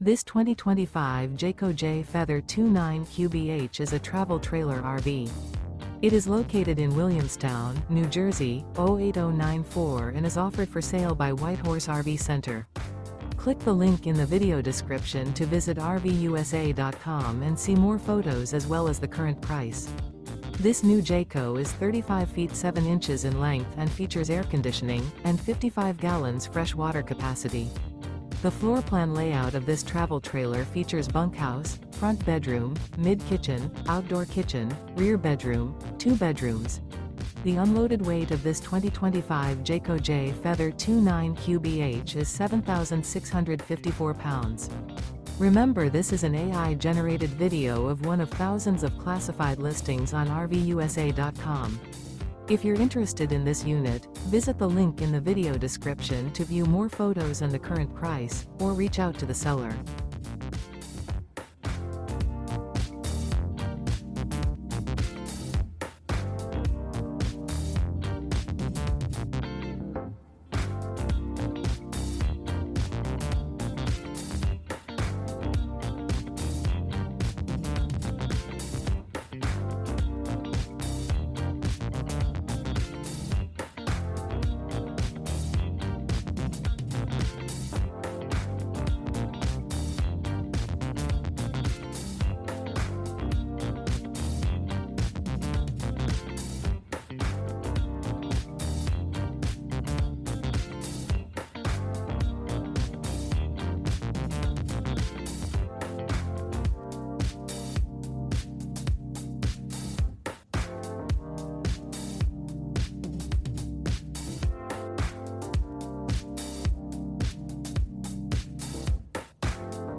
This 2025 Jayco Jay Feather 29QBH is a travel trailer RV. It is located in Williamstown, New Jersey, 08094 and is offered for sale by Whitehorse RV Center. Click the link in the video description to visit RVUSA.com and see more photos as well as the current price. This new Jayco is 35 feet 7 inches in length and features air conditioning and 55 gallons fresh water capacity. The floor plan layout of this travel trailer features bunkhouse, front bedroom, mid-kitchen, outdoor kitchen, rear bedroom, 2 bedrooms. The unloaded weight of this 2025 Jayco Jay Feather 29QBH is 7,654 pounds. Remember, this is an AI-generated video of one of thousands of classified listings on RVUSA.com. If you're interested in this unit, visit the link in the video description to view more photos and the current price, or reach out to the seller.